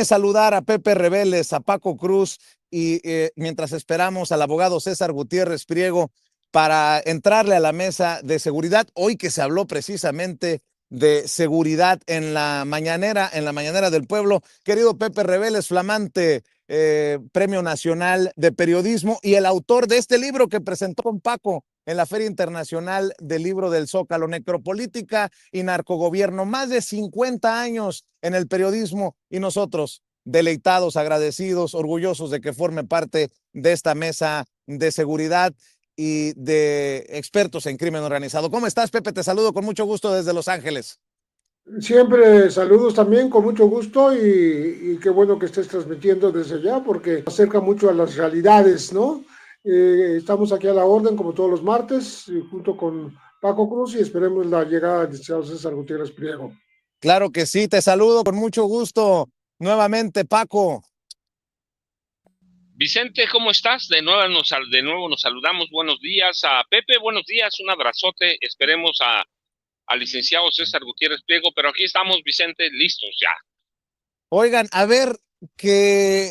Saludar a Pepe Reveles, a Paco Cruz y mientras esperamos al abogado César Gutiérrez Priego para entrarle a la mesa de seguridad, hoy que se habló precisamente de seguridad en la mañanera del pueblo. Querido Pepe Reveles, flamante Premio Nacional de Periodismo y el autor de este libro que presentó con Paco en la Feria Internacional del Libro del Zócalo, Necropolítica y Narcogobierno, más de 50 años en el periodismo y nosotros deleitados, agradecidos, orgullosos de que forme parte de esta mesa de seguridad y de expertos en crimen organizado. ¿Cómo estás, Pepe? Te saludo con mucho gusto desde Los Ángeles. Siempre saludos también, con mucho gusto y qué bueno que estés transmitiendo desde allá porque acerca mucho a las realidades, ¿no? Estamos aquí a la orden como todos los martes junto con Paco Cruz y esperemos la llegada del licenciado César Gutiérrez Priego. Claro que sí, te saludo con mucho gusto nuevamente, Paco. Vicente, ¿cómo estás? De nuevo nos saludamos. Buenos días a Pepe, buenos días, un abrazote. Esperemos al licenciado César Gutiérrez Priego, pero aquí estamos, Vicente, listos ya. Oigan, a ver, que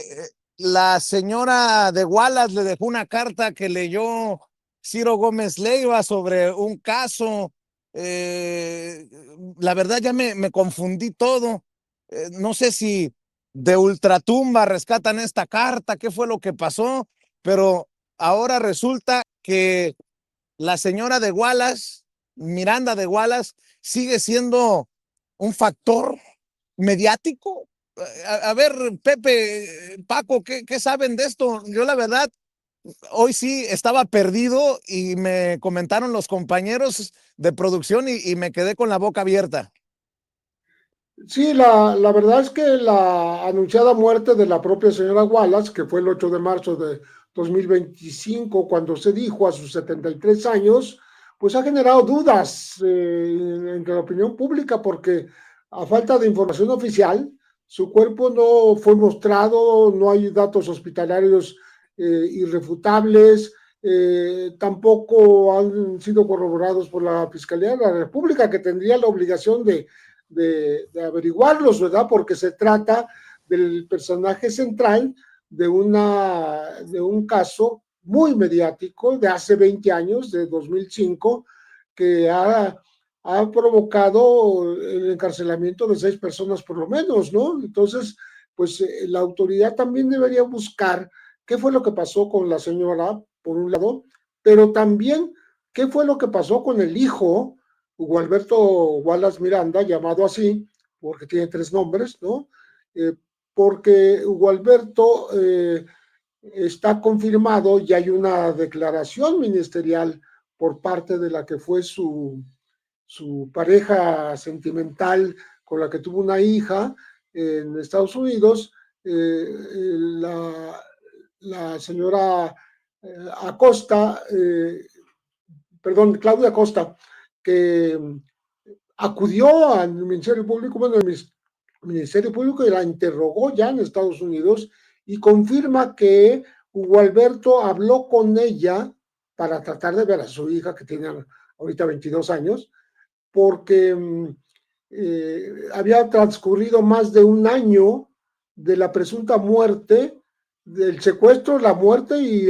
la señora de Wallace le dejó una carta que leyó Ciro Gómez Leiva sobre un caso. La verdad ya me confundí todo. No sé si de ultratumba rescatan esta carta, qué fue lo que pasó, pero ahora resulta que la señora de Wallace, Miranda de Wallace, sigue siendo un factor mediático. A ver, Pepe, Paco, ¿qué saben de esto? Yo la verdad, hoy sí estaba perdido y me comentaron los compañeros de producción y me quedé con la boca abierta. Sí, la verdad es que la anunciada muerte de la propia señora Wallace, que fue el 8 de marzo de 2025, cuando se dijo a sus 73 años, pues ha generado dudas entre la opinión pública, porque a falta de información oficial, su cuerpo no fue mostrado, no hay datos hospitalarios irrefutables, tampoco han sido corroborados por la Fiscalía de la República, que tendría la obligación de averiguarlos, ¿verdad? Porque se trata del personaje central de un caso muy mediático de hace 20 años, de 2005, que ha provocado el encarcelamiento de 6 personas por lo menos, ¿no? Entonces, pues la autoridad también debería buscar qué fue lo que pasó con la señora, por un lado, pero también qué fue lo que pasó con el hijo, Hugo Alberto Wallace Miranda, llamado así, porque tiene 3 nombres, ¿no? Porque Hugo Alberto está confirmado y hay una declaración ministerial por parte de la que fue su pareja sentimental con la que tuvo una hija en Estados Unidos, la señora Acosta, Claudia Acosta, que acudió al Ministerio Público, bueno, el Ministerio Público y la interrogó ya en Estados Unidos y confirma que Hugo Alberto habló con ella para tratar de ver a su hija, que tiene ahorita 22 años, porque había transcurrido más de un año de la presunta muerte, del secuestro, la muerte y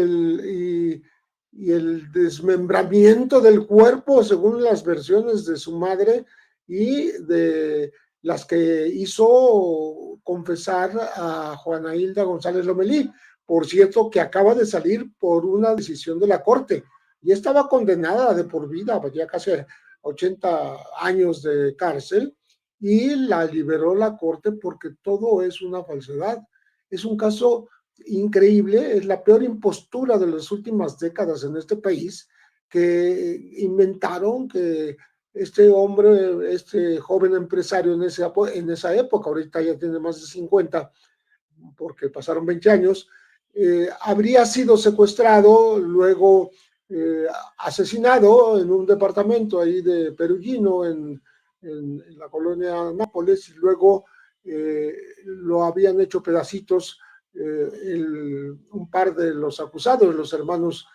el desmembramiento del cuerpo, según las versiones de su madre y de las que hizo confesar a Juana Hilda González Lomelí, por cierto, que acaba de salir por una decisión de la Corte y estaba condenada de por vida, ya casi 80 años de cárcel, y la liberó la Corte porque todo es una falsedad. Es un caso increíble, es la peor impostura de las últimas décadas en este país, que inventaron que este hombre, este joven empresario en esa época, ahorita ya tiene más de 50, porque pasaron 20 años, habría sido secuestrado, luego asesinado en un departamento ahí de Perugino, en la colonia Nápoles, y luego lo habían hecho pedacitos un par de los acusados, los hermanos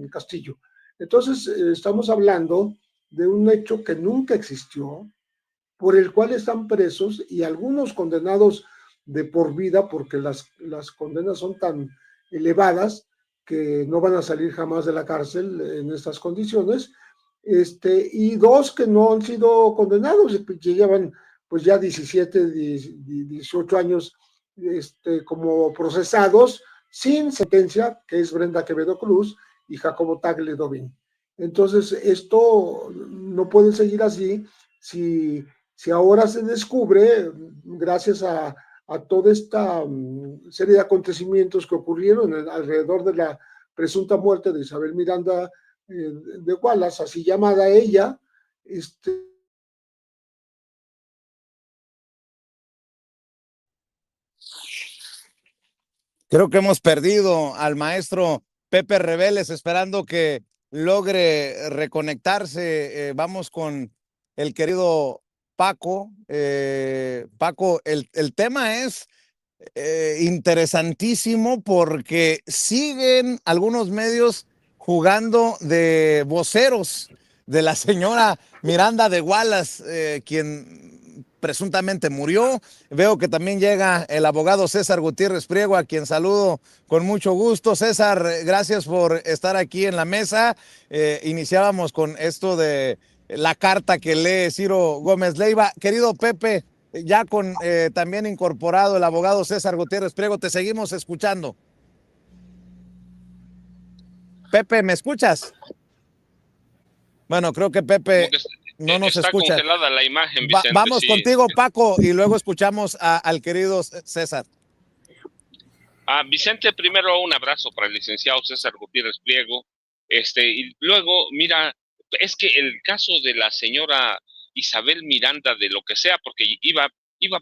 Castillo. Entonces, estamos hablando de un hecho que nunca existió, por el cual están presos y algunos condenados de por vida, porque las condenas son tan elevadas que no van a salir jamás de la cárcel en estas condiciones, y dos que no han sido condenados, que llevan pues ya 17, 18 años como procesados sin sentencia, que es Brenda Quevedo Cruz y Jacobo Tagle Dovin. Entonces, esto no puede seguir así si ahora se descubre, gracias a toda esta serie de acontecimientos que ocurrieron alrededor de la presunta muerte de Isabel Miranda de Wallace, así llamada ella, Creo que hemos perdido al maestro Pepe Reveles, esperando que logre reconectarse. Vamos con el querido Paco. Paco, el tema es interesantísimo porque siguen algunos medios jugando de voceros de la señora Miranda de Wallace, quien presuntamente murió. Veo que también llega el abogado César Gutiérrez Priego, a quien saludo con mucho gusto. César, gracias por estar aquí en la mesa. Iniciábamos con esto de la carta que lee Ciro Gómez Leiva. Querido Pepe, ya con también incorporado el abogado César Gutiérrez Priego, te seguimos escuchando. Pepe, ¿me escuchas? Bueno, creo que Pepe no nos está escucha. Congelada la imagen, Vicente. Vamos sí. contigo, Paco, y luego escuchamos al querido César. Vicente, primero un abrazo para el licenciado César Gutiérrez Priego. Y luego, mira, es que el caso de la señora Isabel Miranda, de lo que sea, porque iba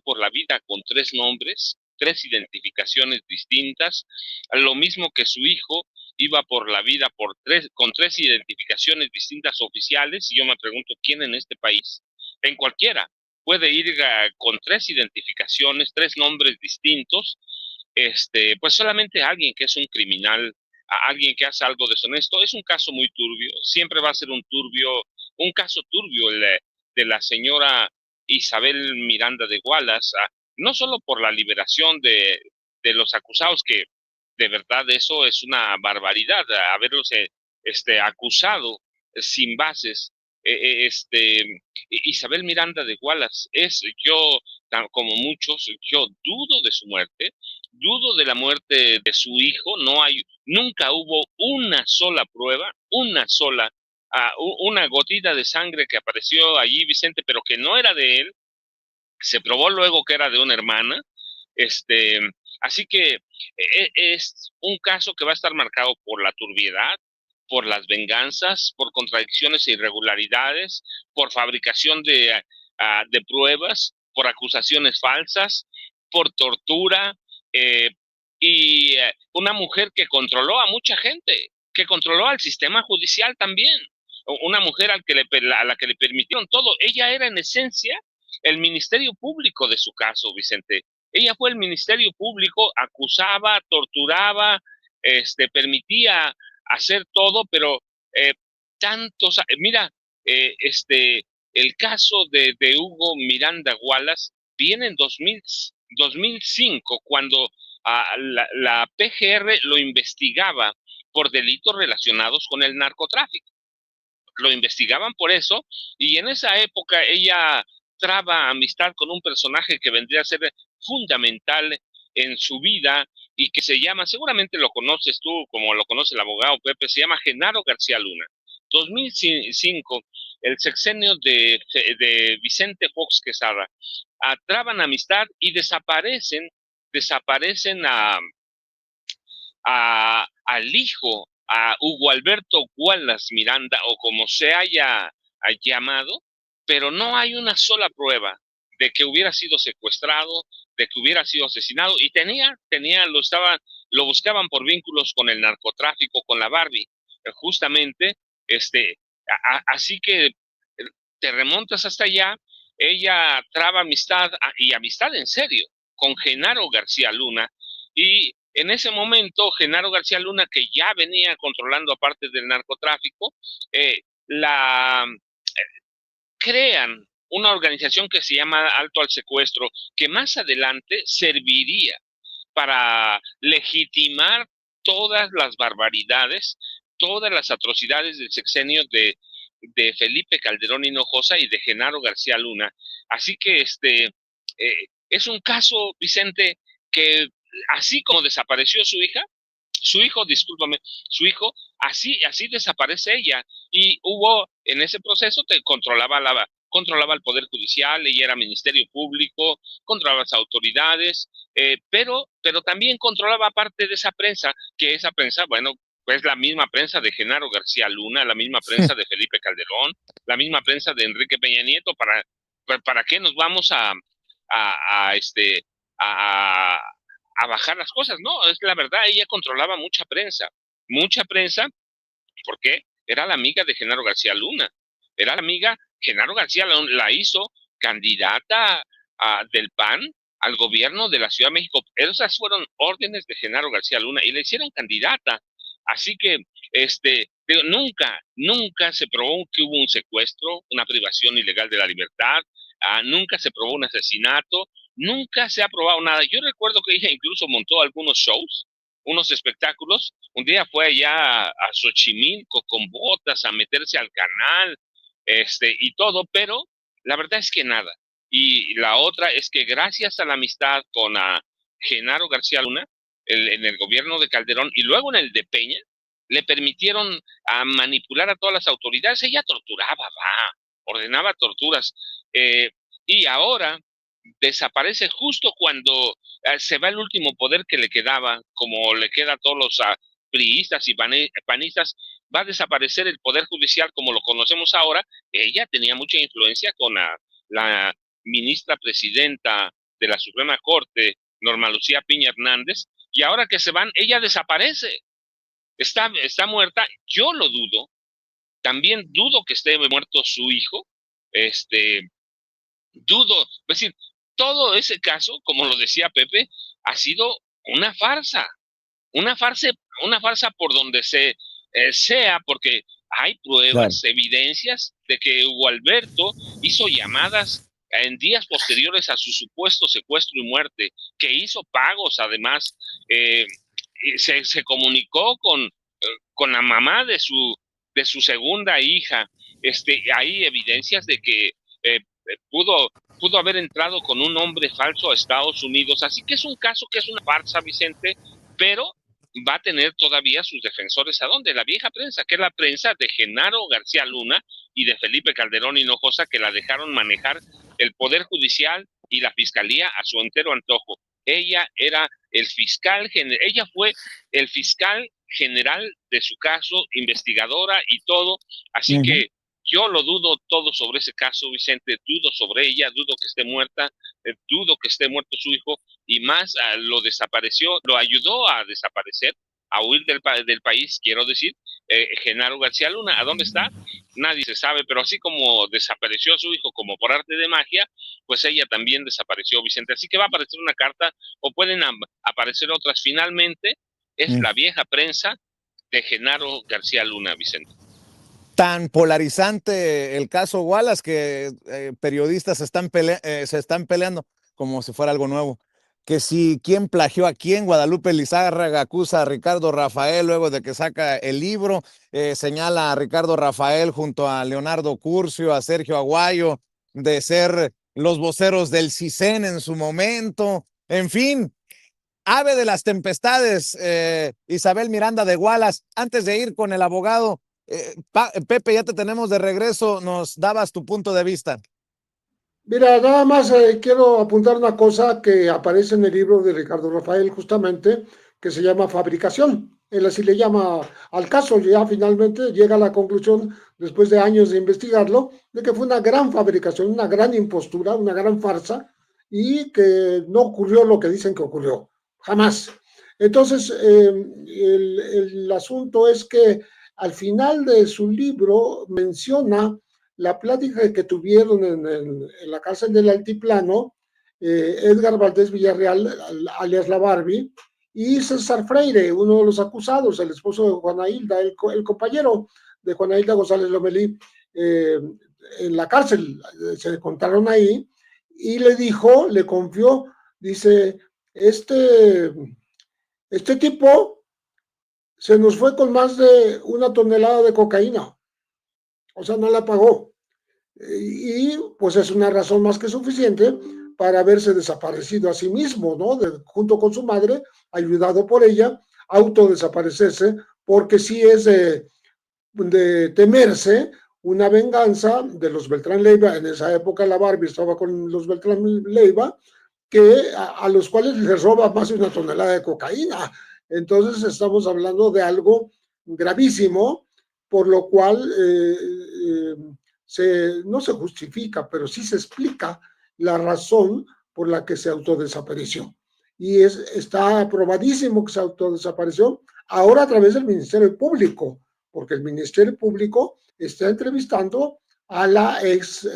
por la vida con 3 nombres, 3 identificaciones distintas, lo mismo que su hijo iba por la vida con 3 identificaciones distintas oficiales, y yo me pregunto, ¿quién en este país, en cualquiera, puede ir con 3 identificaciones, 3 nombres distintos? Pues solamente alguien que es un criminal, alguien que hace algo deshonesto. Es un caso muy turbio, siempre va a ser un caso turbio el de la señora Isabel Miranda de Wallace, no solo por la liberación de los acusados, que de verdad eso es una barbaridad, haberlos acusado sin bases. Isabel Miranda de Wallace yo, como muchos, yo dudo de su muerte, dudo de la muerte de su hijo. Nunca hubo una sola prueba, una gotita de sangre que apareció allí, Vicente, pero que no era de él. Se probó luego que era de una hermana. Así que es un caso que va a estar marcado por la turbiedad, por las venganzas, por contradicciones e irregularidades, por fabricación de pruebas, por acusaciones falsas, por tortura, y una mujer que controló a mucha gente, que controló al sistema judicial también, una mujer a la que le permitieron todo. Ella era en esencia el ministerio público de su caso, Vicente. Ella fue el ministerio público, acusaba, torturaba, permitía hacer todo, pero mira, el caso de Hugo Miranda Wallace viene en 2005, cuando la PGR lo investigaba por delitos relacionados con el narcotráfico. Lo investigaban por eso, y en esa época ella traba amistad con un personaje que vendría a ser fundamental en su vida y que se llama, seguramente lo conoces tú como lo conoce el abogado Pepe, se llama Genaro García Luna. 2005, el sexenio de Vicente Fox Quesada, traban amistad y desaparecen al hijo, a Hugo Alberto Wallace Miranda, o como se haya llamado, pero no hay una sola prueba de que hubiera sido secuestrado, de que hubiera sido asesinado, y lo buscaban por vínculos con el narcotráfico, con la Barbie, justamente. Así que te remontas hasta allá. Ella traba amistad, y amistad en serio, con Genaro García Luna, y en ese momento Genaro García Luna, que ya venía controlando aparte del narcotráfico, crean una organización que se llama Alto al Secuestro, que más adelante serviría para legitimar todas las barbaridades, todas las atrocidades del sexenio de Felipe Calderón Hinojosa y de Genaro García Luna. Así que es un caso, Vicente, que así como desapareció su hijo, discúlpame, su hijo, así desaparece ella. Y hubo, en ese proceso, controlaba el Poder Judicial, ella era Ministerio Público, controlaba las autoridades, pero también controlaba parte de esa prensa, que esa prensa, bueno, pues la misma prensa de Genaro García Luna, la misma prensa de Felipe Calderón, la misma prensa de Enrique Peña Nieto. ¿Para qué nos vamos a bajar las cosas? No, es la verdad, ella controlaba mucha prensa, porque era la amiga de Genaro García Luna, era la amiga, Genaro García la hizo candidata del PAN al gobierno de la Ciudad de México. Esas fueron órdenes de Genaro García Luna y le hicieron candidata. Así que, nunca se probó que hubo un secuestro, una privación ilegal de la libertad, nunca se probó un asesinato, nunca se ha probado nada. Yo recuerdo que ella incluso montó algunos shows, unos espectáculos. Un día fue allá a Xochimilco con botas a meterse al canal, y todo, pero la verdad es que nada. Y la otra es que gracias a la amistad con Genaro García Luna, en el gobierno de Calderón y luego en el de Peña, le permitieron manipular a todas las autoridades. Ella torturaba, ordenaba torturas, y ahora desaparece justo cuando se va el último poder que le quedaba, como le queda a todos los priistas y panistas. Va a desaparecer el Poder Judicial como lo conocemos ahora. Ella tenía mucha influencia con la ministra presidenta de la Suprema Corte, Norma Lucía Piña Hernández, y ahora que se van, ella desaparece. Está muerta. Yo lo dudo. También dudo que esté muerto su hijo. Dudo, es decir, todo ese caso, como lo decía Pepe, ha sido una farsa, una farsa por donde sea, porque hay pruebas, claro, evidencias de que Hugo Alberto hizo llamadas en días posteriores a su supuesto secuestro y muerte, que hizo pagos, además, se comunicó con la mamá de su segunda hija. Hay evidencias de que pudo haber entrado con un nombre falso a Estados Unidos. Así que es un caso que es una farsa, Vicente, pero va a tener todavía sus defensores. ¿A dónde? La vieja prensa, que es la prensa de Genaro García Luna y de Felipe Calderón Hinojosa, que la dejaron manejar el Poder Judicial y la Fiscalía a su entero antojo. Ella fue el fiscal general de su caso, investigadora y todo. Así que yo lo dudo todo sobre ese caso, Vicente. Dudo sobre ella, dudo que esté muerta, dudo que esté muerto su hijo, y más lo ayudó a desaparecer, a huir del país, quiero decir, Genaro García Luna. ¿A dónde está? Nadie se sabe, pero así como desapareció su hijo como por arte de magia, pues ella también desapareció, Vicente. Así que va a aparecer una carta, o pueden aparecer otras. Finalmente, es la vieja prensa de Genaro García Luna, Vicente. Tan polarizante el caso Wallace que periodistas se están peleando como si fuera algo nuevo. Que si quién plagió a quién. Guadalupe Lizárraga acusa a Ricardo Rafael luego de que saca el libro, señala a Ricardo Rafael junto a Leonardo Curcio, a Sergio Aguayo, de ser los voceros del CISEN en su momento. En fin, ave de las tempestades, Isabel Miranda de Wallace. Antes de ir con el abogado, Pepe, ya te tenemos de regreso, nos dabas tu punto de vista. Mira, nada más quiero apuntar una cosa que aparece en el libro de Ricardo Rafael, justamente, que se llama Fabricación. Él así le llama al caso, ya finalmente llega a la conclusión, después de años de investigarlo, de que fue una gran fabricación, una gran impostura, una gran farsa, y que no ocurrió lo que dicen que ocurrió, jamás. Entonces, el asunto es que al final de su libro menciona la plática que tuvieron en la cárcel del Altiplano, Edgar Valdés Villarreal, alias la Barbie, y César Freire, uno de los acusados, el esposo de Juana Hilda, el compañero de Juana Hilda González Lomelí, en la cárcel, se encontraron ahí, y le confió, dice, este tipo se nos fue con más de 1 tonelada de cocaína, o sea, no la pagó. Y pues es una razón más que suficiente para haberse desaparecido a sí mismo, ¿no? Junto con su madre, ayudado por ella, autodesaparecerse, porque sí es de temerse una venganza de los Beltrán Leiva. En esa época la Barbie estaba con los Beltrán Leiva, que a los cuales les roba más de 1 tonelada de cocaína. Entonces estamos hablando de algo gravísimo, por lo cual no se justifica, pero sí se explica la razón por la que se autodesapareció. Y está aprobadísimo que se autodesapareció ahora a través del Ministerio Público, porque el Ministerio Público está entrevistando a la ex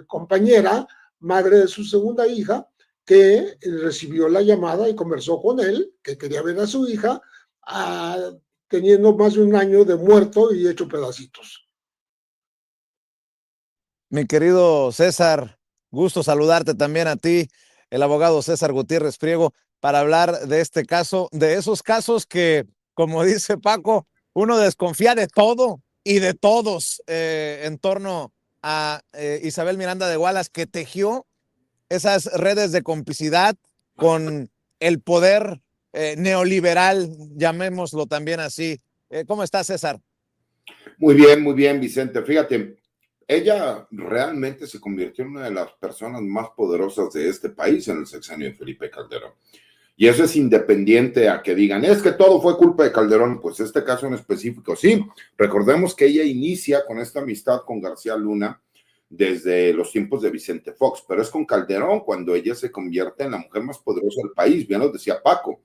compañera, madre de su segunda hija, que recibió la llamada y conversó con él, que quería ver a su hija, teniendo más de 1 año de muerto y hecho pedacitos. Mi querido César, gusto saludarte también a ti, el abogado César Gutiérrez Priego, para hablar de este caso, de esos casos que, como dice Paco, uno desconfía de todo y de todos en torno a Isabel Miranda de Wallace, que tejió esas redes de complicidad con el poder neoliberal, llamémoslo también así. ¿Cómo estás, César? Muy bien, Vicente. Fíjate, ella realmente se convirtió en una de las personas más poderosas de este país en el sexenio de Felipe Calderón. Y eso es independiente a que digan, es que todo fue culpa de Calderón. Pues este caso en específico, sí. Recordemos que ella inicia con esta amistad con García Luna desde los tiempos de Vicente Fox, pero es con Calderón cuando ella se convierte en la mujer más poderosa del país, bien lo decía Paco.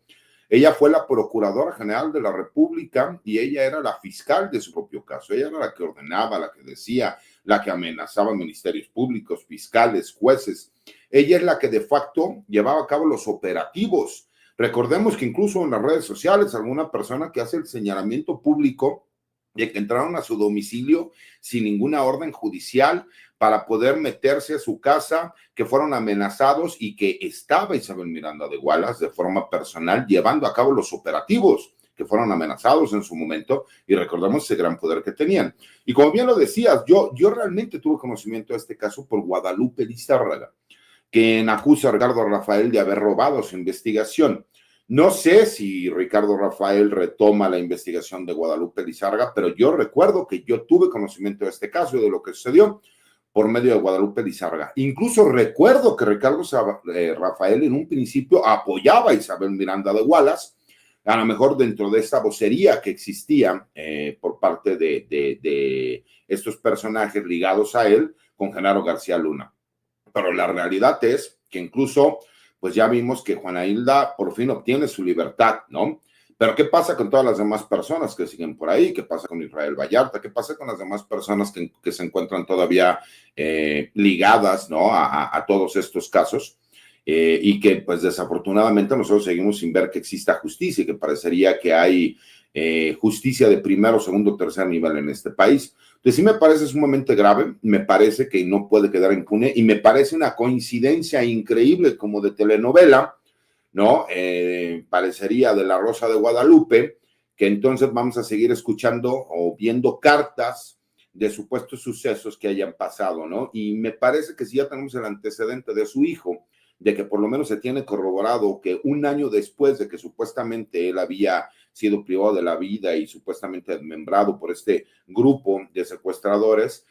Ella fue la procuradora general de la República y ella era la fiscal de su propio caso. Ella era la que ordenaba, la que decía, la que amenazaba ministerios públicos, fiscales, jueces. Ella es la que de facto llevaba a cabo los operativos. Recordemos que incluso en las redes sociales alguna persona que hace el señalamiento público de que entraron a su domicilio sin ninguna orden judicial para poder meterse a su casa, que fueron amenazados y que estaba Isabel Miranda de Wallace de forma personal llevando a cabo los operativos, que fueron amenazados en su momento, y recordamos ese gran poder que tenían. Y como bien lo decías, yo realmente tuve conocimiento de este caso por Guadalupe Lizárraga, quien acusa a Ricardo Rafael de haber robado su investigación. No sé si Ricardo Rafael retoma la investigación de Guadalupe Lizárraga, pero yo recuerdo que yo tuve conocimiento de este caso y de lo que sucedió por medio de Guadalupe Lizárraga. Incluso recuerdo que Ricardo Rafael en un principio apoyaba a Isabel Miranda de Wallace, a lo mejor dentro de esta vocería que existía por parte de estos personajes ligados a él con Genaro García Luna. Pero la realidad es que incluso pues ya vimos que Juana Hilda por fin obtiene su libertad, ¿no? Pero ¿qué pasa con todas las demás personas que siguen por ahí? ¿Qué pasa con Israel Vallarta? ¿Qué pasa con las demás personas que se encuentran todavía ligadas, ¿no? a todos estos casos? Y que pues desafortunadamente nosotros seguimos sin ver que exista justicia y que parecería que hay justicia de primero, segundo, tercer nivel en este país. Entonces sí me parece sumamente grave, me parece que no puede quedar impune y me parece una coincidencia increíble como de telenovela, ¿no? Parecería de La Rosa de Guadalupe, que entonces vamos a seguir escuchando o viendo cartas de supuestos sucesos que hayan pasado, ¿no? Y me parece que si ya tenemos el antecedente de su hijo, de que por lo menos se tiene corroborado que 1 año después de que supuestamente él había sido privado de la vida y supuestamente desmembrado por este grupo de secuestradores,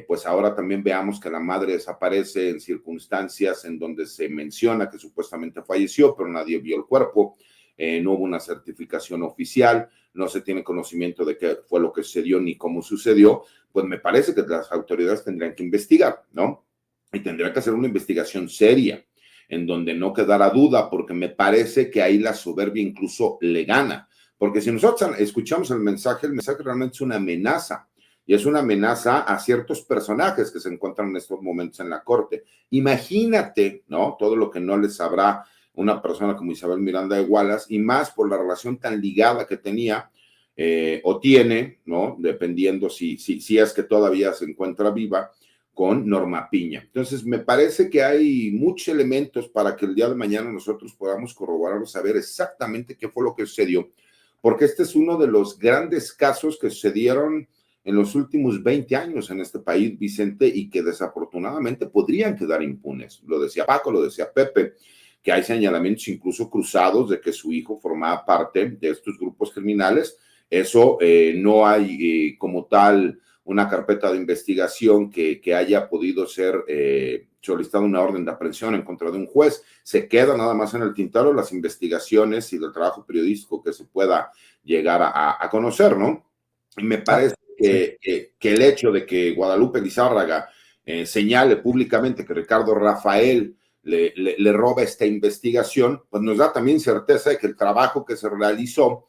pues ahora también veamos que la madre desaparece en circunstancias en donde se menciona que supuestamente falleció, pero nadie vio el cuerpo, no hubo una certificación oficial, no se tiene conocimiento de qué fue lo que sucedió ni cómo sucedió, pues me parece que las autoridades tendrían que investigar, ¿no? Y tendrían que hacer una investigación seria, en donde no quedara duda, porque me parece que ahí la soberbia incluso le gana, porque si nosotros escuchamos el mensaje realmente es una amenaza, y es una amenaza a ciertos personajes que se encuentran en estos momentos en la corte. Imagínate, ¿no? Todo lo que no les sabrá una persona como Isabel Miranda de Wallace, y más por la relación tan ligada que tenía o tiene, ¿no? Dependiendo si es que todavía se encuentra viva, con Norma Piña. Entonces, me parece que hay muchos elementos para que el día de mañana nosotros podamos corroborar o saber exactamente qué fue lo que sucedió, porque este es uno de los grandes casos que sucedieron en los últimos 20 años en este país, Vicente, y que desafortunadamente podrían quedar impunes. Lo decía Paco, lo decía Pepe, que hay señalamientos incluso cruzados de que su hijo formaba parte de estos grupos criminales. Eso no hay como tal una carpeta de investigación que haya podido ser solicitada una orden de aprehensión en contra de un juez. Se queda nada más en el tintero las investigaciones y del trabajo periodístico que se pueda llegar a conocer, ¿no? Y me parece que el hecho de que Guadalupe Lizárraga señale públicamente que Ricardo Rafael le roba esta investigación, pues nos da también certeza de que el trabajo que se realizó,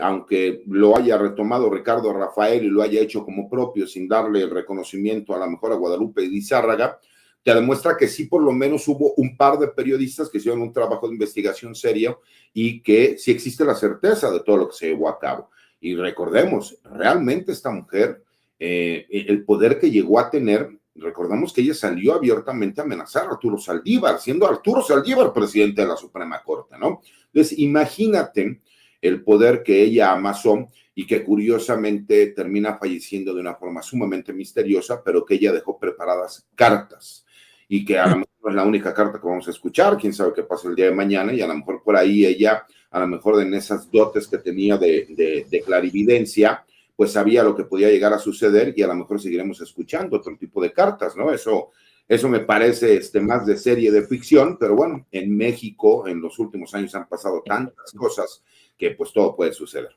aunque lo haya retomado Ricardo Rafael y lo haya hecho como propio sin darle el reconocimiento a la mejor a Guadalupe Lizárraga, te demuestra que sí por lo menos hubo un par de periodistas que hicieron un trabajo de investigación serio y que sí existe la certeza de todo lo que se llevó a cabo. Y recordemos, realmente esta mujer, el poder que llegó a tener, recordamos que ella salió abiertamente a amenazar a Arturo Saldívar, siendo Arturo Saldívar presidente de la Suprema Corte, ¿no? Entonces, imagínate el poder que ella amasó y que curiosamente termina falleciendo de una forma sumamente misteriosa, pero que ella dejó preparadas cartas y que a lo mejor no es la única carta que vamos a escuchar, quién sabe qué pasa el día de mañana, y a lo mejor por ahí ella, a lo mejor en esas dotes que tenía de clarividencia, pues sabía lo que podía llegar a suceder y a lo mejor seguiremos escuchando otro tipo de cartas, ¿no? Eso me parece más de serie de ficción, pero bueno, en México en los últimos años han pasado tantas cosas que pues todo puede suceder.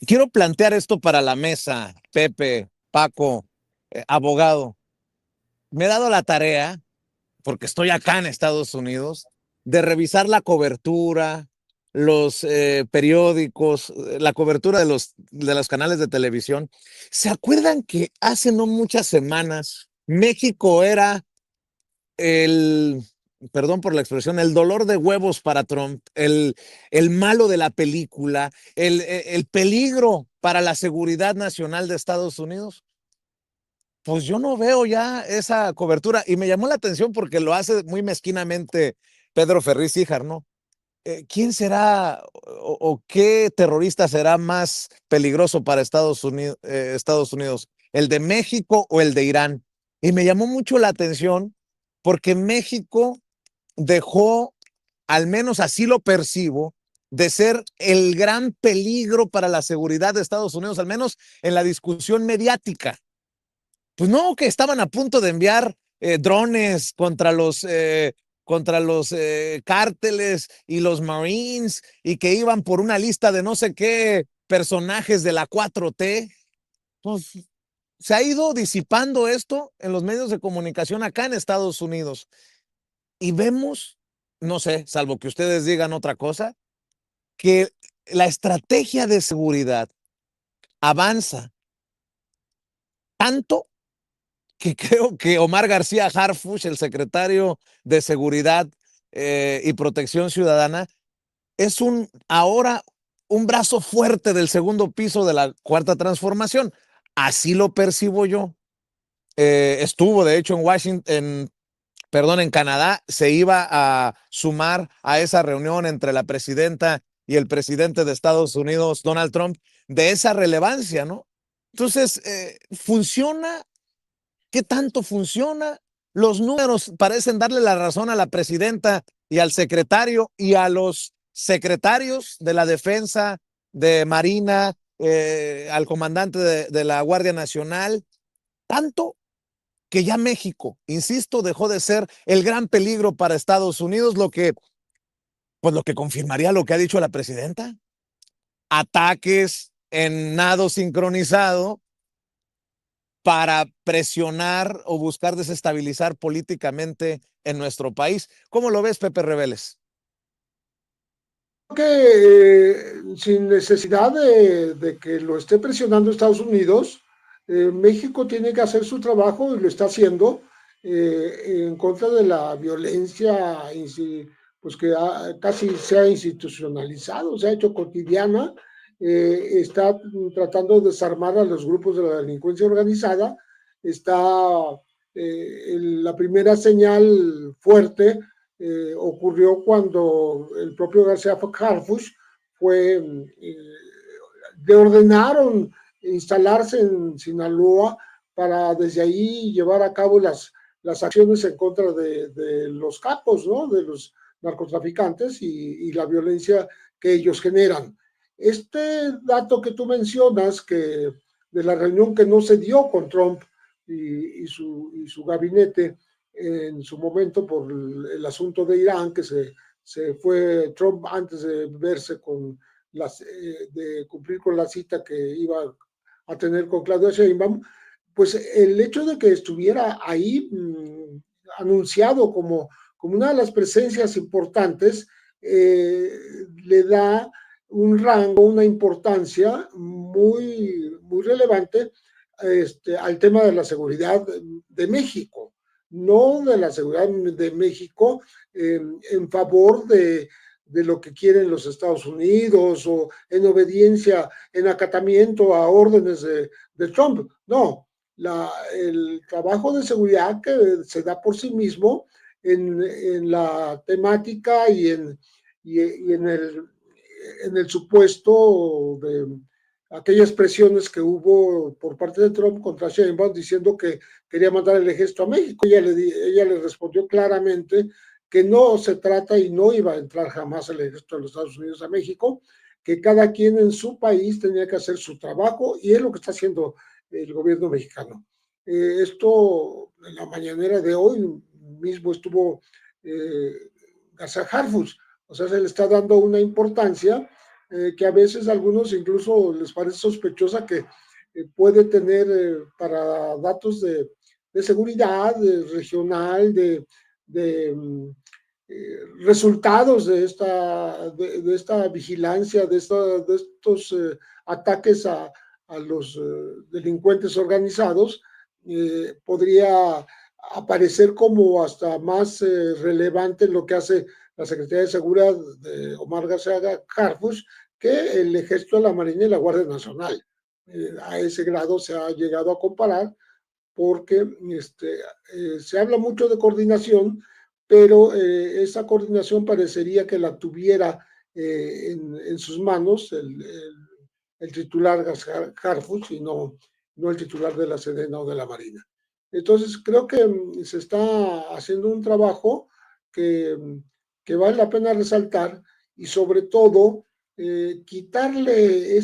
Quiero plantear esto para la mesa, Pepe, Paco, abogado. Me he dado la tarea, porque estoy acá en Estados Unidos, de revisar la cobertura, los periódicos, la cobertura de los canales de televisión. ¿Se acuerdan que hace no muchas semanas México era perdón por la expresión, el dolor de huevos para Trump, el malo de la película, el peligro para la seguridad nacional de Estados Unidos? Pues yo no veo ya esa cobertura y me llamó la atención porque lo hace muy mezquinamente Pedro Ferriz Híjar, ¿no? ¿Quién será o qué terrorista será más peligroso para Estados Unidos? ¿El de México o el de Irán? Y me llamó mucho la atención porque México dejó, al menos así lo percibo, de ser el gran peligro para la seguridad de Estados Unidos, al menos en la discusión mediática. Pues no, que estaban a punto de enviar drones contra los cárteles y los Marines y que iban por una lista de no sé qué personajes de la 4T. Pues se ha ido disipando esto en los medios de comunicación acá en Estados Unidos. Y vemos, no sé, salvo que ustedes digan otra cosa, que la estrategia de seguridad avanza tanto que creo que Omar García Harfuch, el secretario de Seguridad y Protección Ciudadana, es ahora un brazo fuerte del segundo piso de la Cuarta Transformación. Así lo percibo yo. Estuvo, de hecho, en Canadá, se iba a sumar a esa reunión entre la presidenta y el presidente de Estados Unidos, Donald Trump, de esa relevancia, ¿no? Entonces, ¿funciona? ¿Qué tanto funciona? Los números parecen darle la razón a la presidenta y al secretario y a los secretarios de la Defensa, de Marina, al comandante de la Guardia Nacional, tanto que ya México, insisto, dejó de ser el gran peligro para Estados Unidos, lo que confirmaría lo que ha dicho la presidenta. Ataques en nado sincronizado para presionar o buscar desestabilizar políticamente en nuestro país. ¿Cómo lo ves, Pepe Reveles? Que sin necesidad de que lo esté presionando Estados Unidos, México tiene que hacer su trabajo y lo está haciendo en contra de la violencia, pues que casi se ha institucionalizado, se ha hecho cotidiana está tratando de desarmar a los grupos de la delincuencia organizada, la primera señal fuerte ocurrió cuando el propio García Harfuch le ordenaron instalarse en Sinaloa para desde ahí llevar a cabo las acciones en contra de los capos, ¿no? De los narcotraficantes y la violencia que ellos generan. Este dato que tú mencionas, que de la reunión que no se dio con Trump y su gabinete en su momento por el asunto de Irán, que se fue Trump antes de verse con de cumplir con la cita que iba a tener con Claudia Sheinbaum, pues el hecho de que estuviera ahí anunciado como una de las presencias importantes, le da un rango, una importancia muy, muy relevante al tema de la seguridad de México, no de la seguridad de México en favor de lo que quieren los Estados Unidos o en obediencia, en acatamiento a órdenes de Trump. No, el trabajo de seguridad que se da por sí mismo en la temática y en el supuesto de aquellas presiones que hubo por parte de Trump contra Sheinbaum diciendo que quería mandar el ejército a México. Ella le respondió claramente que no se trata y no iba a entrar jamás el ejército de los Estados Unidos a México, que cada quien en su país tenía que hacer su trabajo y es lo que está haciendo el gobierno mexicano. Esto en la mañanera de hoy mismo estuvo García Harfuch, o sea, se le está dando una importancia que a veces a algunos incluso les parece sospechosa que puede tener para datos de seguridad regional, de resultados de esta vigilancia, de estos ataques a los delincuentes organizados, podría aparecer como hasta más relevante lo que hace la Secretaría de Seguridad de Omar García Harfuch que el Ejército de la Marina y la Guardia Nacional. A ese grado se ha llegado a comparar porque se habla mucho de coordinación, pero esa coordinación parecería que la tuviera en sus manos el titular Harfuch y no el titular de la Sedena o de la Marina. Entonces creo que se está haciendo un trabajo que vale la pena resaltar y sobre todo quitarle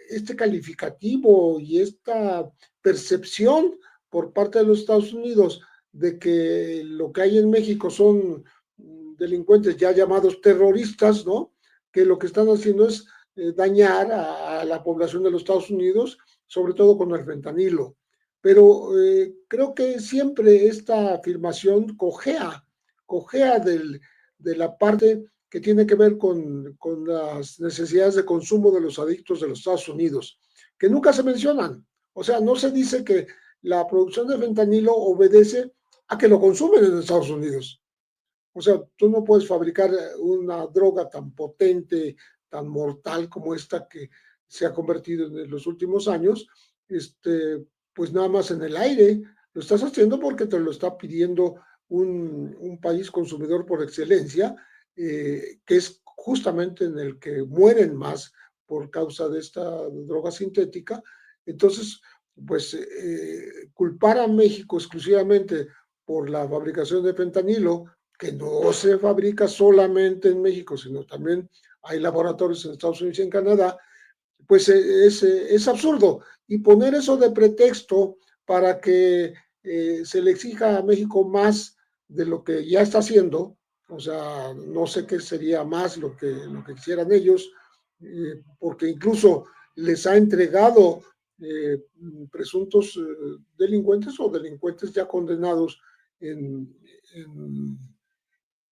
este calificativo y esta percepción por parte de los Estados Unidos de que lo que hay en México son delincuentes ya llamados terroristas, ¿no? Que lo que están haciendo es dañar a la población de los Estados Unidos, sobre todo con el fentanilo. Pero creo que siempre esta afirmación cojea de la parte que tiene que ver con las necesidades de consumo de los adictos de los Estados Unidos, que nunca se mencionan. O sea, no se dice que la producción de fentanilo obedece a que lo consumen en Estados Unidos. O sea, tú no puedes fabricar una droga tan potente, tan mortal como esta que se ha convertido en los últimos años, pues nada más en el aire. Lo estás haciendo porque te lo está pidiendo un país consumidor por excelencia, que es justamente en el que mueren más por causa de esta droga sintética. Entonces, pues culpar a México exclusivamente por la fabricación de fentanilo, que no se fabrica solamente en México, sino también hay laboratorios en Estados Unidos y en Canadá, pues es absurdo. Y poner eso de pretexto para que se le exija a México más de lo que ya está haciendo, o sea, no sé qué sería más lo que quisieran ellos, porque incluso les ha entregado presuntos delincuentes o delincuentes ya condenados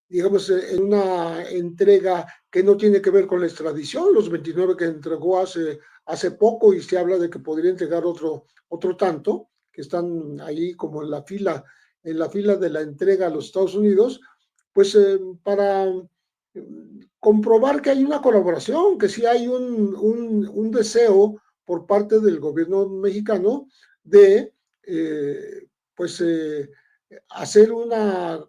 digamos, en una entrega que no tiene que ver con la extradición, los 29 que entregó hace poco, y se habla de que podría entregar otro tanto, que están ahí como en la fila de la entrega a los Estados Unidos, pues para comprobar que hay una colaboración, que sí hay un deseo por parte del gobierno mexicano de pues hacer una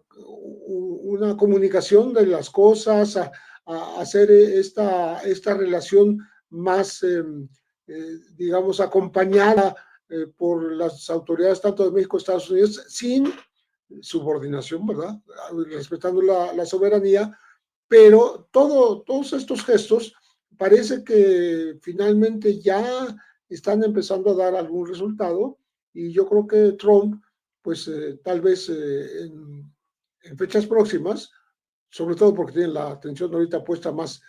comunicación de las cosas, a hacer esta relación más, digamos, acompañada por las autoridades tanto de México como de Estados Unidos, sin subordinación, ¿verdad? Respetando la soberanía, pero todos estos gestos parece que finalmente ya están empezando a dar algún resultado y yo creo que Trump, pues tal vez en fechas próximas, sobre todo porque tiene la atención ahorita puesta más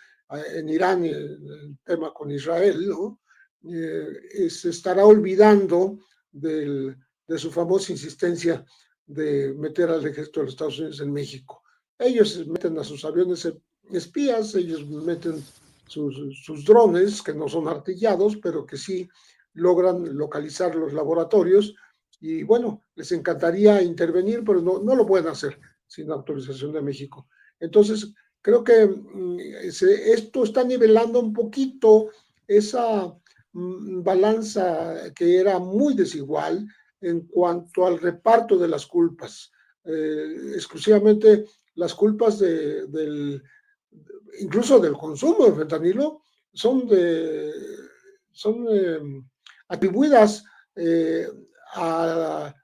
en Irán, el tema con Israel, ¿no? Se estará olvidando de su famosa insistencia de meter al ejército de los Estados Unidos en México. Ellos meten a sus aviones espías, ellos meten sus drones, que no son artillados, pero que sí logran localizar los laboratorios. Y bueno, les encantaría intervenir, pero no lo pueden hacer sin autorización de México. Entonces, creo que esto está nivelando un poquito esa balanza que era muy desigual en cuanto al reparto de las culpas. Exclusivamente las culpas incluso del consumo de fentanilo son atribuidas a,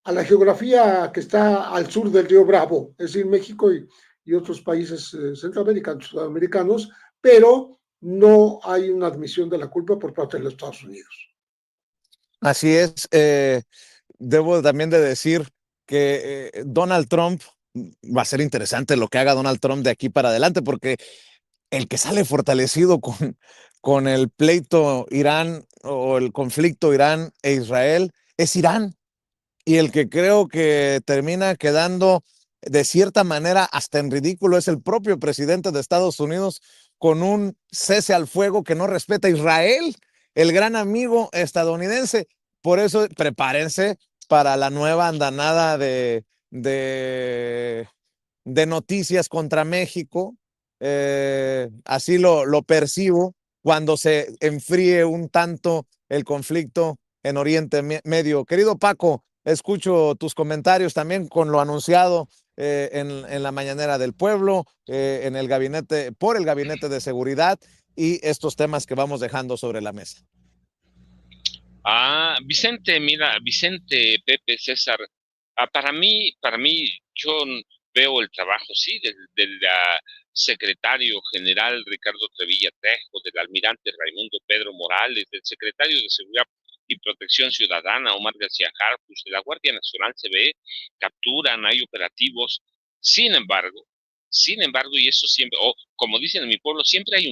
a la geografía que está al sur del río Bravo, es decir, México y otros países centroamericanos, sudamericanos, pero no hay una admisión de la culpa por parte de los Estados Unidos. Así es. Debo también de decir que Donald Trump, va a ser interesante lo que haga Donald Trump de aquí para adelante, porque el que sale fortalecido con el pleito Irán o el conflicto Irán e Israel es Irán. Y el que creo que termina quedando de cierta manera hasta en ridículo es el propio presidente de Estados Unidos con un cese al fuego que no respeta a Israel, el gran amigo estadounidense. Por eso prepárense para la nueva andanada de noticias contra México. Así lo percibo cuando se enfríe un tanto el conflicto en Oriente Medio. Querido Paco, escucho tus comentarios también con lo anunciado en la mañanera del pueblo, en el gabinete, por el gabinete de seguridad y estos temas que vamos dejando sobre la mesa. Vicente, mira, Vicente, Pepe, César, para mí, yo veo el trabajo, sí, del secretario general Ricardo Trevilla Trejo, del almirante Raimundo Pedro Morales, del secretario de Seguridad y Protección Ciudadana, Omar García Harfuch, de la Guardia Nacional se ve, capturan, hay operativos. Sin embargo, y eso siempre, o como dicen en mi pueblo, siempre hay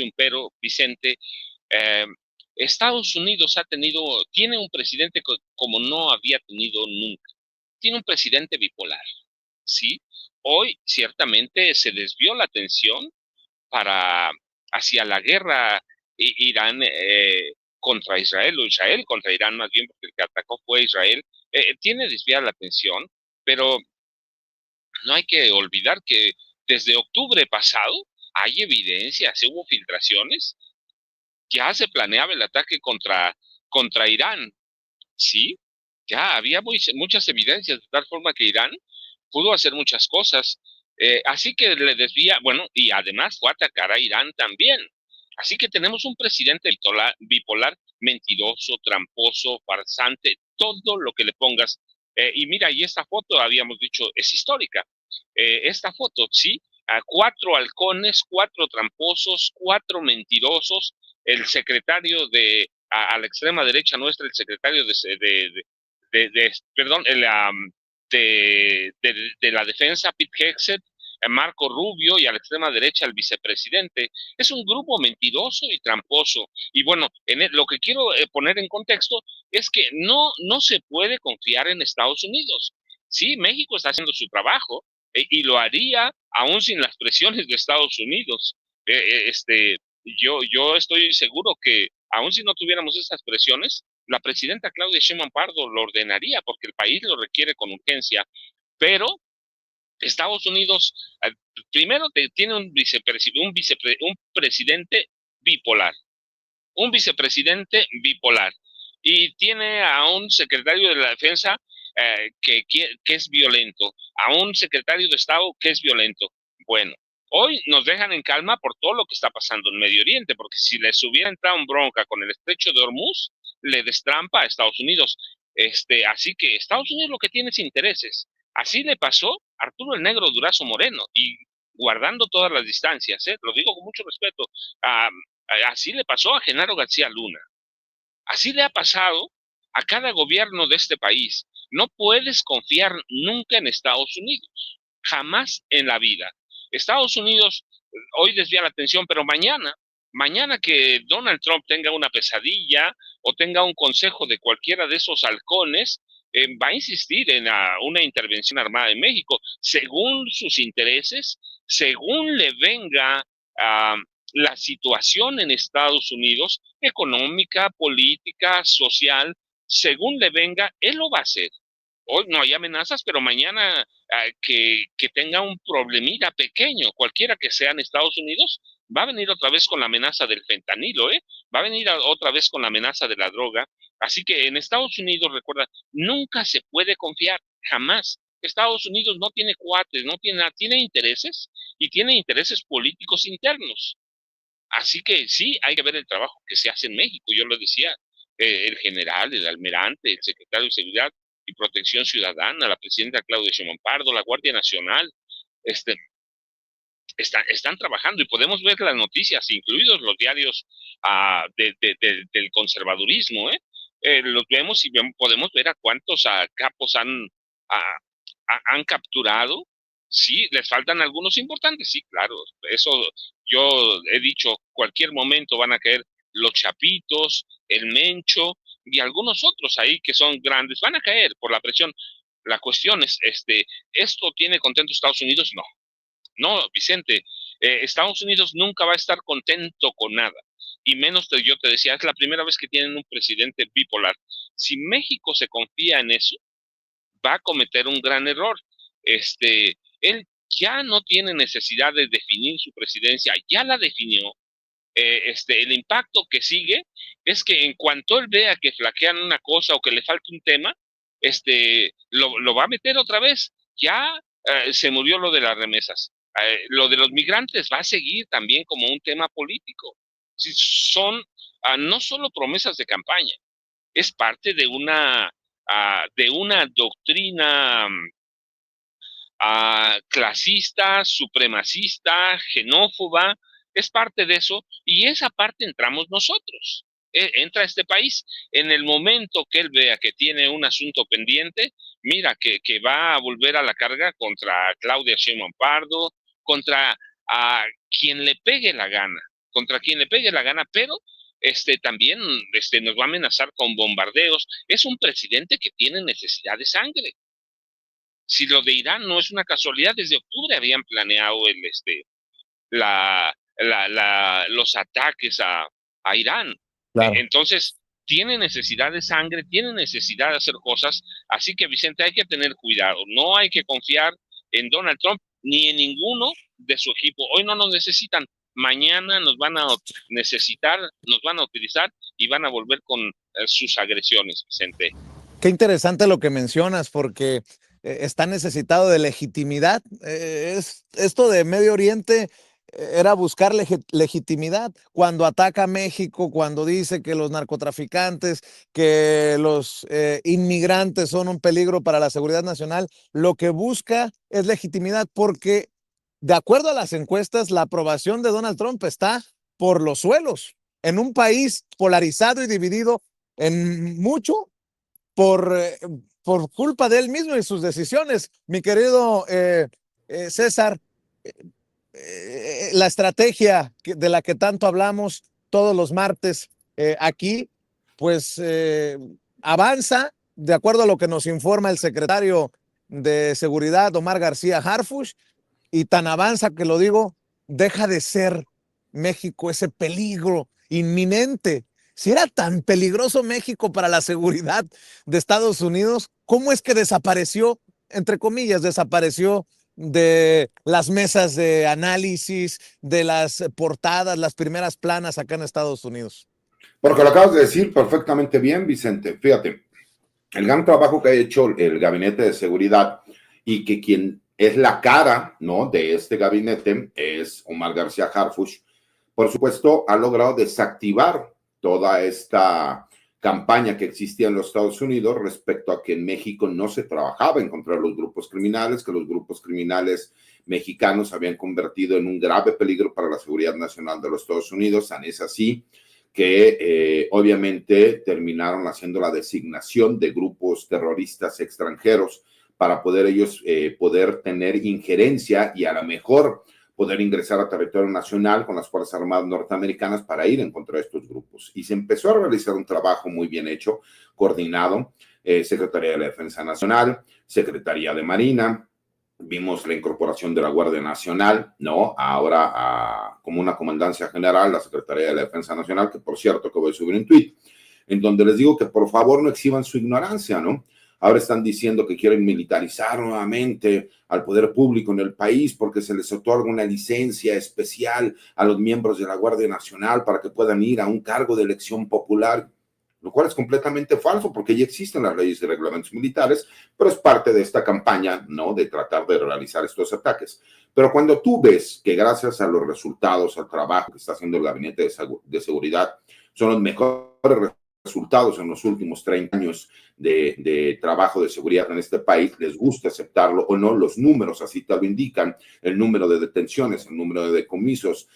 un pero, Vicente. eh, Estados Unidos tiene un presidente como no había tenido nunca. Tiene un presidente bipolar, ¿sí? Hoy ciertamente se desvió la atención hacia la guerra Irán contra Israel, o Israel contra Irán más bien, porque el que atacó fue Israel. Tiene desviada la atención, pero no hay que olvidar que desde octubre pasado hay evidencias, hubo filtraciones, ya se planeaba el ataque contra Irán, ¿sí? Ya había muchas evidencias, de tal forma que Irán pudo hacer muchas cosas. Así que le desvía, bueno, y además fue a atacar a Irán también. Así que tenemos un presidente bipolar, mentiroso, tramposo, farsante, todo lo que le pongas. Y mira, y esta foto, habíamos dicho, es histórica. Esta foto, ¿sí? 4 halcones, 4 tramposos, 4 mentirosos, el secretario a la extrema derecha nuestra, el secretario perdón, de la defensa, Pete Hegseth, Marco Rubio, y a la extrema derecha el vicepresidente. Es un grupo mentiroso y tramposo. Y bueno, lo que quiero poner en contexto es que no se puede confiar en Estados Unidos. Sí, México está haciendo su trabajo y lo haría aún sin las presiones de Estados Unidos. Yo estoy seguro que aún si no tuviéramos esas presiones, la presidenta Claudia Sheinbaum Pardo lo ordenaría porque el país lo requiere con urgencia, pero Estados Unidos, primero tiene un presidente bipolar, un vicepresidente bipolar, y tiene a un secretario de la defensa que es violento, a un secretario de Estado que es violento. Bueno, hoy nos dejan en calma por todo lo que está pasando en Medio Oriente, porque si les hubiera entrado en bronca con el estrecho de Hormuz, le destrampa a Estados Unidos. Así que Estados Unidos lo que tiene es intereses. Así le pasó a Arturo el Negro Durazo Moreno, y guardando todas las distancias, lo digo con mucho respeto, así le pasó a Genaro García Luna. Así le ha pasado a cada gobierno de este país. No puedes confiar nunca en Estados Unidos, jamás en la vida. Estados Unidos hoy desvía la atención, pero mañana que Donald Trump tenga una pesadilla o tenga un consejo de cualquiera de esos halcones, va a insistir en una intervención armada en México, según sus intereses, según le venga a la situación en Estados Unidos, económica, política, social, según le venga, él lo va a hacer. Hoy no hay amenazas, pero mañana que tenga un problemita pequeño, cualquiera que sea en Estados Unidos, va a venir otra vez con la amenaza del fentanilo, va a venir otra vez con la amenaza de la droga. Así que en Estados Unidos, recuerda, nunca se puede confiar, jamás. Estados Unidos no tiene cuates, no tiene nada, tiene intereses, y tiene intereses políticos internos. Así que sí, hay que ver el trabajo que se hace en México. Yo lo decía, el general, el almirante, el secretario de Seguridad y Protección Ciudadana, la presidenta Claudia Sheinbaum Pardo, la Guardia Nacional, están trabajando, y podemos ver las noticias, incluidos los diarios del conservadurismo, los vemos y podemos ver a cuántos capos han capturado. Sí, les faltan algunos importantes, sí, claro, eso yo he dicho, cualquier momento van a caer los Chapitos, el Mencho y algunos otros ahí que son grandes, van a caer por la presión. La cuestión es, ¿esto tiene contento Estados Unidos? No, no, Vicente, Estados Unidos nunca va a estar contento con nada, y menos yo te decía, es la primera vez que tienen un presidente bipolar. Si México se confía en eso, va a cometer un gran error. Él ya no tiene necesidad de definir su presidencia, ya la definió. El impacto que sigue es que en cuanto él vea que flaquean una cosa o que le falta un tema, lo va a meter otra vez. Ya se murió lo de las remesas. Lo de los migrantes va a seguir también como un tema político. Si son no solo promesas de campaña, es parte de una doctrina clasista, supremacista, xenófoba. Es parte de eso, y esa parte entramos nosotros. Entra este país en el momento que él vea que tiene un asunto pendiente. Mira que va a volver a la carga contra Claudia Sheinbaum Pardo, contra quien le pegue la gana, pero también nos va a amenazar con bombardeos. Es un presidente que tiene necesidad de sangre. Si lo de Irán no es una casualidad, desde octubre habían planeado los ataques a Irán. Claro. Entonces, tiene necesidad de sangre, tiene necesidad de hacer cosas. Así que, Vicente, hay que tener cuidado. No hay que confiar en Donald Trump ni en ninguno de su equipo. Hoy no nos necesitan. Mañana nos van a necesitar, nos van a utilizar y van a volver con sus agresiones, Vicente. Qué interesante lo que mencionas, porque está necesitado de legitimidad. Esto de Medio Oriente era buscar legitimidad. Cuando ataca a México, cuando dice que los narcotraficantes, que los inmigrantes son un peligro para la seguridad nacional, lo que busca es legitimidad, porque de acuerdo a las encuestas, la aprobación de Donald Trump está por los suelos, en un país polarizado y dividido en mucho por culpa de él mismo y sus decisiones. Mi querido César, la estrategia de la que tanto hablamos todos los martes aquí, pues avanza de acuerdo a lo que nos informa el secretario de Seguridad, Omar García Harfuch, y tan avanza que lo digo, deja de ser México ese peligro inminente. Si era tan peligroso México para la seguridad de Estados Unidos, ¿cómo es que desapareció, entre comillas, desapareció de las mesas de análisis, de las portadas, las primeras planas acá en Estados Unidos? Porque lo acabas de decir perfectamente bien, Vicente. Fíjate, el gran trabajo que ha hecho el gabinete de seguridad y que quien es la cara, ¿no?, de este gabinete es Omar García Harfuch. Por supuesto, ha logrado desactivar toda esta campaña que existía en los Estados Unidos respecto a que en México no se trabajaba en contra de los grupos criminales, que los grupos criminales mexicanos se habían convertido en un grave peligro para la seguridad nacional de los Estados Unidos. Tan es así que obviamente terminaron haciendo la designación de grupos terroristas extranjeros para poder ellos poder tener injerencia y a lo mejor poder ingresar a territorio nacional con las Fuerzas Armadas norteamericanas para ir en contra de estos grupos. Y se empezó a realizar un trabajo muy bien hecho, coordinado, Secretaría de la Defensa Nacional, Secretaría de Marina. Vimos la incorporación de la Guardia Nacional, ¿no? Ahora como una comandancia general, la Secretaría de la Defensa Nacional, que por cierto acabo de subir un tuit, en donde les digo que por favor no exhiban su ignorancia, ¿no? Ahora están diciendo que quieren militarizar nuevamente al poder público en el país porque se les otorga una licencia especial a los miembros de la Guardia Nacional para que puedan ir a un cargo de elección popular, lo cual es completamente falso porque ya existen las leyes y reglamentos militares, pero es parte de esta campaña, ¿no?, de tratar de realizar estos ataques. Pero cuando tú ves que gracias a los resultados, al trabajo que está haciendo el Gabinete de Seguridad, son los mejores resultados en los últimos 30 años de trabajo de seguridad en este país, les gusta aceptarlo o no, los números así te lo indican, el número de detenciones, el número de decomisos,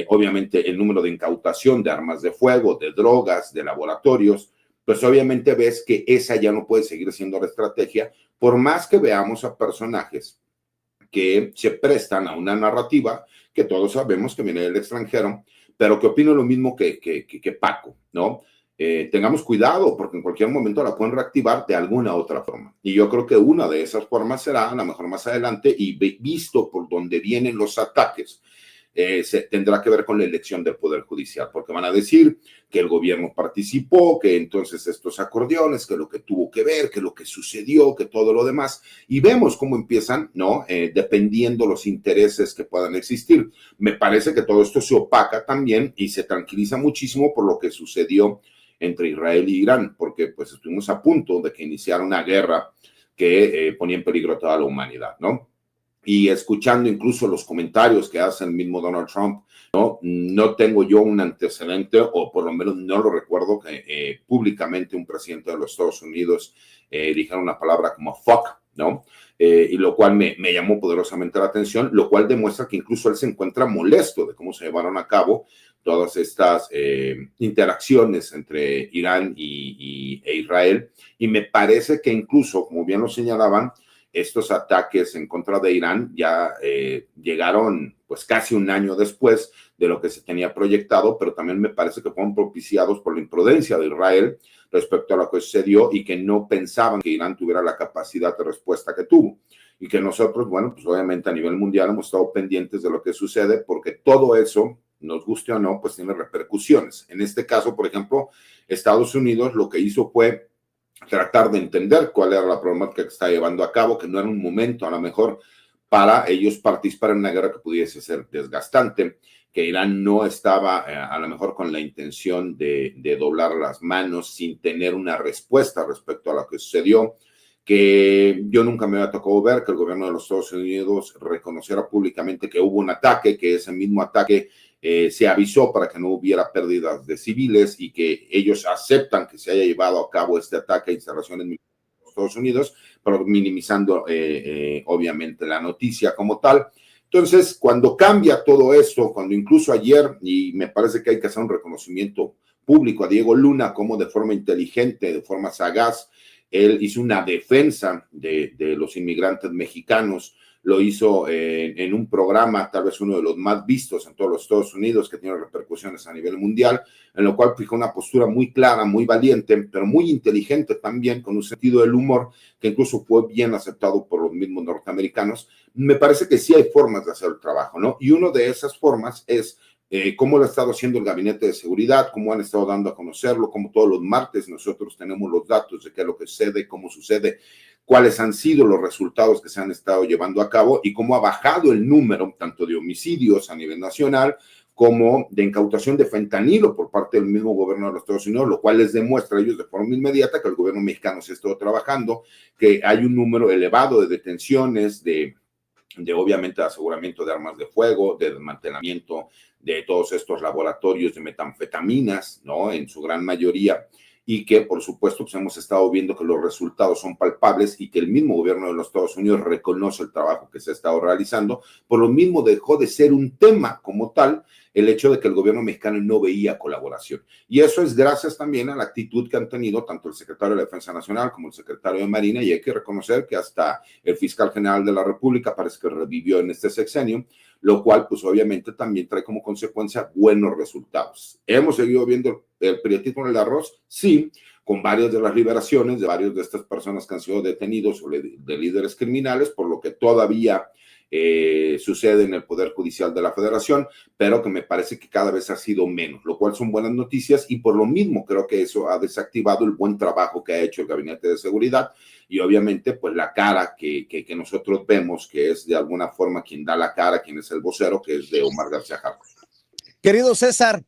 obviamente el número de incautación de armas de fuego, de drogas, de laboratorios, pues obviamente ves que esa ya no puede seguir siendo la estrategia, por más que veamos a personajes que se prestan a una narrativa que todos sabemos que viene del extranjero, pero que opino lo mismo que Paco, ¿no? Tengamos cuidado porque en cualquier momento la pueden reactivar de alguna otra forma. Y yo creo que una de esas formas será a lo mejor más adelante y visto por donde vienen los ataques, se tendrá que ver con la elección del Poder Judicial, porque van a decir que el gobierno participó, que entonces estos acordeones, que lo que tuvo que ver, que lo que sucedió, que todo lo demás, y vemos cómo empiezan, ¿no? Dependiendo los intereses que puedan existir. Me parece que todo esto se opaca también y se tranquiliza muchísimo por lo que sucedió entre Israel y Irán, porque pues estuvimos a punto de que iniciara una guerra que ponía en peligro a toda la humanidad, ¿no? Y escuchando incluso los comentarios que hace el mismo Donald Trump, no tengo yo un antecedente, o por lo menos no lo recuerdo, que públicamente un presidente de los Estados Unidos dijera una palabra como fuck, ¿no? Y lo cual me llamó poderosamente la atención, lo cual demuestra que incluso él se encuentra molesto de cómo se llevaron a cabo todas estas interacciones entre Irán e Israel, y me parece que incluso, como bien lo señalaban, estos ataques en contra de Irán ya llegaron pues casi un año después de lo que se tenía proyectado, pero también me parece que fueron propiciados por la imprudencia de Israel respecto a lo que sucedió y que no pensaban que Irán tuviera la capacidad de respuesta que tuvo. Y que nosotros, bueno, pues obviamente a nivel mundial hemos estado pendientes de lo que sucede porque todo eso, nos guste o no, pues tiene repercusiones. En este caso, por ejemplo, Estados Unidos lo que hizo fue tratar de entender cuál era la problemática que está llevando a cabo, que no era un momento a lo mejor para ellos participar en una guerra que pudiese ser desgastante, que Irán no estaba a lo mejor con la intención de doblar las manos sin tener una respuesta respecto a lo que sucedió, que yo nunca me había tocado ver que el gobierno de los Estados Unidos reconociera públicamente que hubo un ataque, que ese mismo ataque se avisó para que no hubiera pérdidas de civiles y que ellos aceptan que se haya llevado a cabo este ataque a instalaciones militares de los Estados Unidos, pero minimizando obviamente la noticia como tal. Entonces, cuando cambia todo esto, cuando incluso ayer, y me parece que hay que hacer un reconocimiento público a Diego Luna como de forma inteligente, de forma sagaz, él hizo una defensa de los inmigrantes mexicanos, lo hizo en un programa, tal vez uno de los más vistos en todos los Estados Unidos, que tiene repercusiones a nivel mundial, en lo cual fijó una postura muy clara, muy valiente, pero muy inteligente también, con un sentido del humor, que incluso fue bien aceptado por los mismos norteamericanos. Me parece que sí hay formas de hacer el trabajo, ¿no? Y una de esas formas es cómo lo ha estado haciendo el Gabinete de Seguridad, cómo han estado dando a conocerlo, como todos los martes nosotros tenemos los datos de qué es lo que sucede, cómo sucede, cuáles han sido los resultados que se han estado llevando a cabo y cómo ha bajado el número tanto de homicidios a nivel nacional como de incautación de fentanilo por parte del mismo gobierno de los Estados Unidos, lo cual les demuestra a ellos de forma inmediata que el gobierno mexicano se ha estado trabajando, que hay un número elevado de detenciones, de obviamente de aseguramiento de armas de fuego, de desmantelamiento de todos estos laboratorios de metanfetaminas, ¿no? En su gran mayoría, y que por supuesto pues hemos estado viendo que los resultados son palpables y que el mismo gobierno de los Estados Unidos reconoce el trabajo que se ha estado realizando. Por lo mismo dejó de ser un tema como tal el hecho de que el gobierno mexicano no veía colaboración. Y eso es gracias también a la actitud que han tenido tanto el secretario de la Defensa Nacional como el secretario de Marina, y hay que reconocer que hasta el fiscal general de la República parece que revivió en este sexenio, lo cual pues obviamente también trae como consecuencia buenos resultados. Hemos seguido viendo el periodismo en el arroz, sí, con varias de las liberaciones de varios de estas personas que han sido detenidos o de líderes criminales, por lo que todavía sucede en el Poder Judicial de la Federación, pero que me parece que cada vez ha sido menos, lo cual son buenas noticias y por lo mismo creo que eso ha desactivado el buen trabajo que ha hecho el Gabinete de Seguridad y obviamente pues la cara que nosotros vemos, que es de alguna forma quien da la cara, quien es el vocero, que es de Omar García Harfuch. Querido César,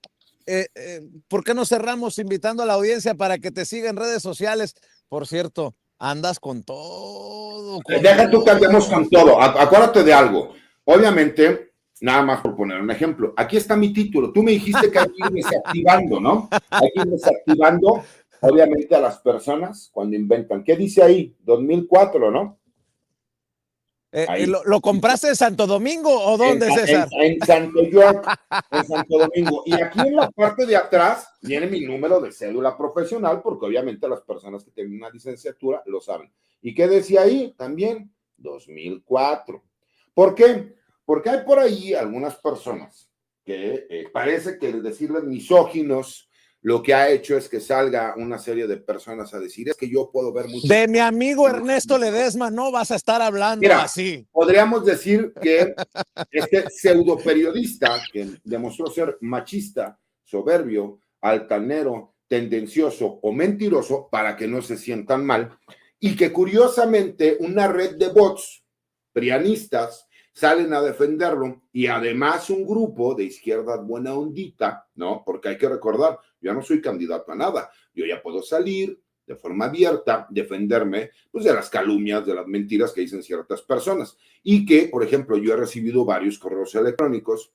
¿por qué no cerramos invitando a la audiencia para que te siga en redes sociales? Por cierto, andas con todo. Deja tú que andemos con todo. Acuérdate de algo. Obviamente, nada más por poner un ejemplo. Aquí está mi título. Tú me dijiste que hay que ir desactivando, ¿no? Hay que ir desactivando, obviamente, a las personas cuando inventan. ¿Qué dice ahí? 2004, ¿no? ¿Lo compraste en Santo Domingo o dónde, César? En Santo York, en Santo Domingo. Y aquí en la parte de atrás viene mi número de cédula profesional, porque obviamente las personas que tienen una licenciatura lo saben. ¿Y qué decía ahí? También 2004. ¿Por qué? Porque hay por ahí algunas personas que parece que el decirles misóginos lo que ha hecho es que salga una serie de personas a decir, es que yo puedo ver mucho. De mi amigo Ernesto Ledesma no vas a estar hablando. Mira, así. Podríamos decir que este pseudo periodista que demostró ser machista, soberbio, altanero, tendencioso o mentiroso, para que no se sientan mal, y que curiosamente una red de bots prianistas salen a defenderlo, y además un grupo de izquierda buena ondita, ¿no? Porque hay que recordar, yo no soy candidato a nada, yo ya puedo salir de forma abierta, defenderme pues de las calumnias, de las mentiras que dicen ciertas personas, y que, por ejemplo, yo he recibido varios correos electrónicos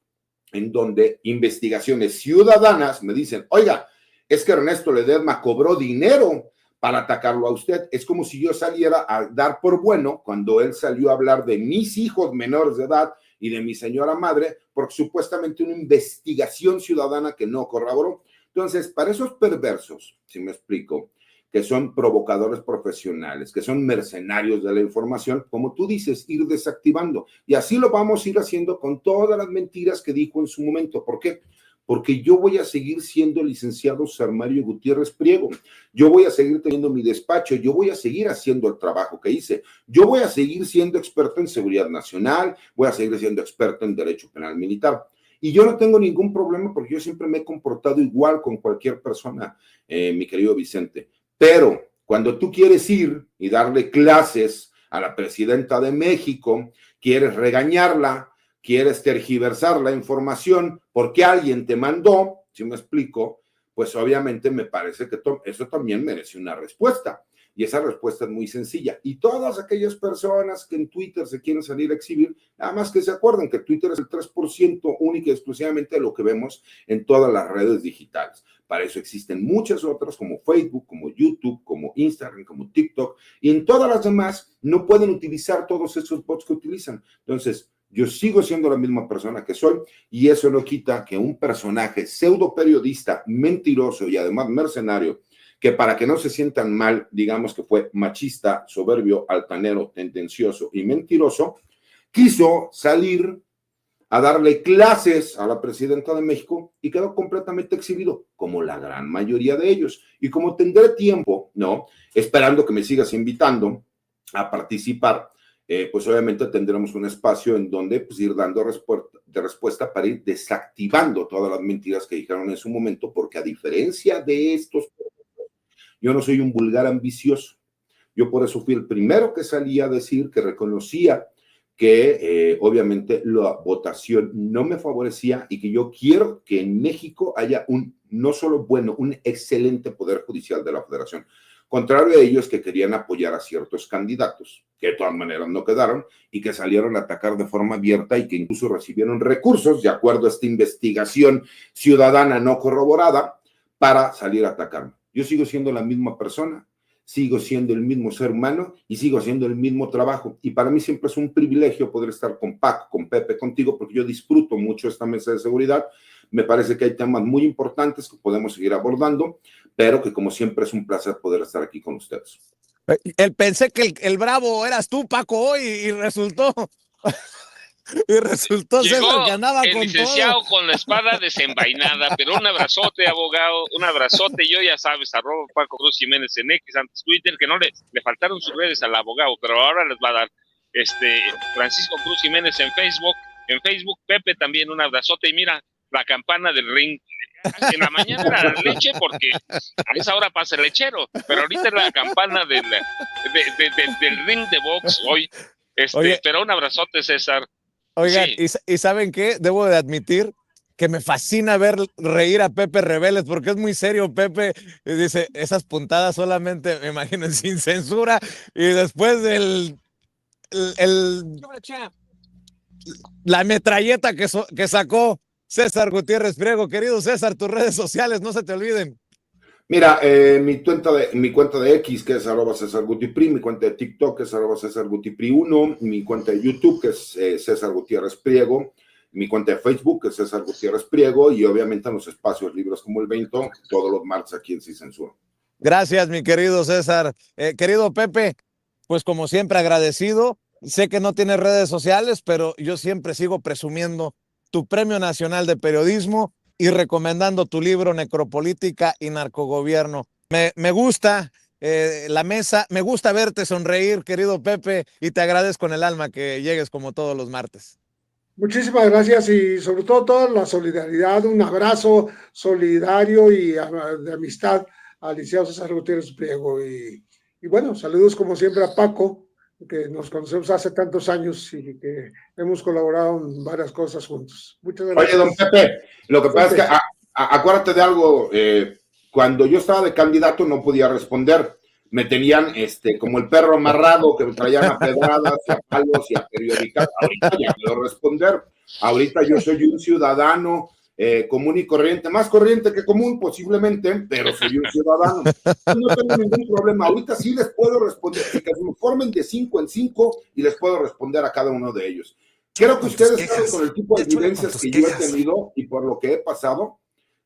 en donde investigaciones ciudadanas me dicen, oiga, es que Ernesto Ledesma cobró dinero para atacarlo a usted. Es como si yo saliera a dar por bueno cuando él salió a hablar de mis hijos menores de edad y de mi señora madre, porque supuestamente una investigación ciudadana que no corroboró. Entonces, para esos perversos, si me explico, que son provocadores profesionales, que son mercenarios de la información, como tú dices, ir desactivando. Y así lo vamos a ir haciendo con todas las mentiras que dijo en su momento. ¿Por qué? Porque yo voy a seguir siendo el licenciado Mario Gutiérrez Priego, yo voy a seguir teniendo mi despacho, yo voy a seguir haciendo el trabajo que hice, yo voy a seguir siendo experto en seguridad nacional, voy a seguir siendo experto en derecho penal militar. Y yo no tengo ningún problema porque yo siempre me he comportado igual con cualquier persona, mi querido Vicente. Pero cuando tú quieres ir y darle clases a la presidenta de México, quieres regañarla, quieres tergiversar la información porque alguien te mandó, si me explico, pues obviamente me parece que eso también merece una respuesta. Y esa respuesta es muy sencilla. Y todas aquellas personas que en Twitter se quieren salir a exhibir, nada más que se acuerden que Twitter es el 3% única y exclusivamente de lo que vemos en todas las redes digitales. Para eso existen muchas otras como Facebook, como YouTube, como Instagram, como TikTok. Y en todas las demás no pueden utilizar todos esos bots que utilizan. Entonces, yo sigo siendo la misma persona que soy y eso no quita que un personaje pseudo periodista, mentiroso y además mercenario, que para que no se sientan mal, digamos que fue machista, soberbio, altanero, tendencioso y mentiroso, quiso salir a darle clases a la presidenta de México y quedó completamente exhibido, como la gran mayoría de ellos. Y como tendré tiempo, ¿no? Esperando que me sigas invitando a participar, pues obviamente tendremos un espacio en donde pues, ir dando respuesta para ir desactivando todas las mentiras que dijeron en su momento, porque a diferencia de estos, yo no soy un vulgar ambicioso, Yo por eso fui el primero que salía a decir que reconocía que obviamente la votación no me favorecía y que yo quiero que en México haya un no solo bueno, un excelente poder judicial de la federación. Contrario a ellos que querían apoyar a ciertos candidatos, que de todas maneras no quedaron y que salieron a atacar de forma abierta y que incluso recibieron recursos, de acuerdo a esta investigación ciudadana no corroborada, para salir a atacarme. Yo sigo siendo la misma persona, sigo siendo el mismo ser humano y sigo haciendo el mismo trabajo. Y para mí siempre es un privilegio poder estar con Paco, con Pepe, contigo, porque yo disfruto mucho esta mesa de seguridad. Me parece que hay temas muy importantes que podemos seguir abordando, pero que como siempre es un placer poder estar aquí con ustedes. Pensé que el bravo eras tú, Paco, hoy y resultó... Y resultó Llegó César que andaba el con licenciado todo. con la espada desenvainada, pero un abrazote, abogado, un abrazote. Yo ya sabes, @ Paco Cruz Jiménez en X, antes Twitter, que no le faltaron sus redes al abogado, pero ahora les va a dar Francisco Cruz Jiménez en Facebook, Pepe también un abrazote. Y mira, la campana del ring. En la mañana era leche porque a esa hora pasa el lechero, pero ahorita es la campana del ring de box hoy. Oye, pero un abrazote, César. oigan, Sí. ¿y saben qué? Debo de admitir que me fascina ver reír a Pepe Rebeles porque es muy serio, Pepe. Y dice, esas puntadas solamente, me imagino, sin censura. Y después la metralleta que sacó César Gutiérrez Priego. Querido César, tus redes sociales, no se te olviden. Mira, mi cuenta de X, que es @CésarGutiPri, mi cuenta de TikTok, que es @CésarGutiPri1, mi cuenta de YouTube, que es César Gutiérrez Priego, mi cuenta de Facebook, que es César Gutiérrez Priego, y obviamente en los espacios libres como el Vento, todos los martes aquí en Sin Censura. Gracias, mi querido César. Querido Pepe, pues como siempre agradecido. Sé que no tienes redes sociales, pero yo siempre sigo presumiendo tu Premio Nacional de Periodismo y recomendando tu libro Necropolítica y Narcogobierno. Me gusta la mesa, me gusta verte sonreír, querido Pepe, y te agradezco en el alma que llegues como todos los martes. Muchísimas gracias y sobre todo toda la solidaridad, un abrazo solidario y de amistad al licenciado César Gutiérrez Priego. Y bueno, saludos como siempre a Paco, que nos conocemos hace tantos años y que hemos colaborado en varias cosas juntos. Muchas gracias. Oye, don Pepe, lo que pasa es que acuérdate de algo, cuando yo estaba de candidato no podía responder, me tenían como el perro amarrado que me traían a pedradas y a palos y a periódicas. Ahorita ya puedo responder, ahorita yo soy un ciudadano común y corriente, más corriente que común posiblemente, pero soy un ciudadano. No tengo ningún problema, ahorita sí les puedo responder, que se me formen de 5 en 5 y les puedo responder a cada uno de ellos. Creo que ustedes saben con el tipo de evidencias que yo he tenido y por lo que he pasado,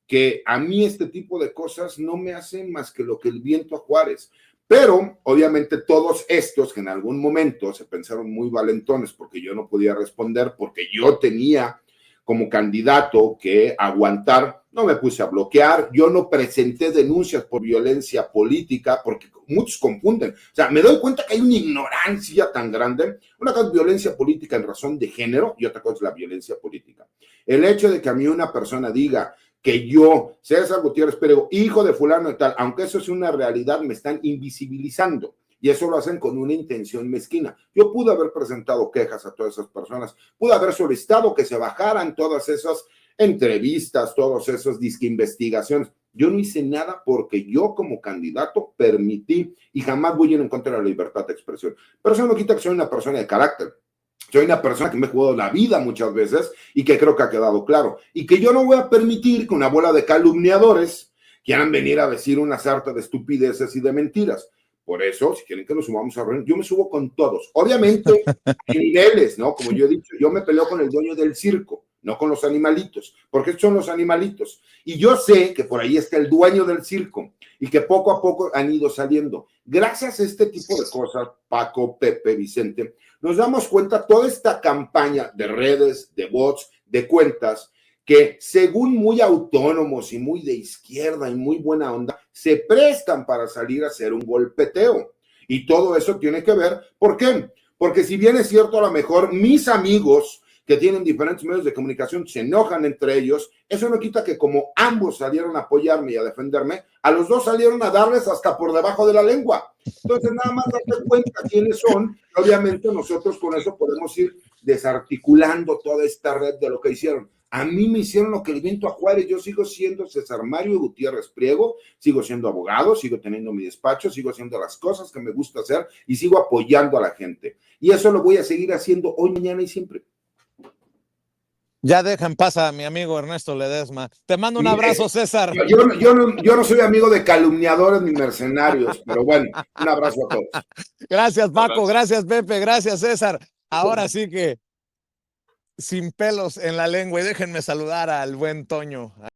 que a mí este tipo de cosas no me hacen más que lo que el viento a Juárez. Pero, obviamente, todos estos que en algún momento se pensaron muy valentones porque yo no podía responder, porque yo tenía como candidato que aguantar, no me puse a bloquear, yo no presenté denuncias por violencia política, porque muchos confunden. O sea, me doy cuenta que hay una ignorancia tan grande. Una cosa es violencia política en razón de género y otra cosa es la violencia política. El hecho de que a mí una persona diga que yo, César Gutiérrez Priego, hijo de fulano y tal, aunque eso es una realidad, me están invisibilizando. Y eso lo hacen con una intención mezquina. Yo pude haber presentado quejas a todas esas personas, pude haber solicitado que se bajaran todas esas entrevistas, todos esos disque investigaciones. Yo no hice nada porque yo como candidato permití y jamás voy a ir en contra de la libertad de expresión. Pero eso no quita que soy una persona de carácter. Soy una persona que me he jugado la vida muchas veces y que creo que ha quedado claro. Y que yo no voy a permitir que una bola de calumniadores quieran venir a decir una sarta de estupideces y de mentiras. Por eso, si quieren que nos subamos a reunir, yo me subo con todos. Obviamente, hay niveles, ¿no? Como yo he dicho, yo me peleo con el dueño del circo, no con los animalitos, porque estos son los animalitos. Y yo sé que por ahí está el dueño del circo y que poco a poco han ido saliendo. Gracias a este tipo de cosas, Paco, Pepe, Vicente, nos damos cuenta toda esta campaña de redes, de bots, de cuentas, que según muy autónomos y muy de izquierda y muy buena onda, se prestan para salir a hacer un golpeteo. Y todo eso tiene que ver, ¿por qué? Porque si bien es cierto, a lo mejor mis amigos que tienen diferentes medios de comunicación, se enojan entre ellos. Eso no quita que como ambos salieron a apoyarme y a defenderme, a los dos salieron a darles hasta por debajo de la lengua. Entonces, nada más darte cuenta quiénes son. Obviamente nosotros con eso podemos ir desarticulando toda esta red de lo que hicieron. A mí me hicieron lo que el viento a Juárez. Yo sigo siendo César Mario Gutiérrez Priego, sigo siendo abogado, sigo teniendo mi despacho, sigo haciendo las cosas que me gusta hacer y sigo apoyando a la gente. Y eso lo voy a seguir haciendo hoy, mañana y siempre. Ya deja en paz a mi amigo Ernesto Ledesma. Te mando un abrazo, César. Yo no soy amigo de calumniadores ni mercenarios, pero bueno, un abrazo a todos. Gracias, Paco. Gracias, Pepe. Gracias, César. Ahora sí que sin pelos en la lengua. Y déjenme saludar al buen Toño.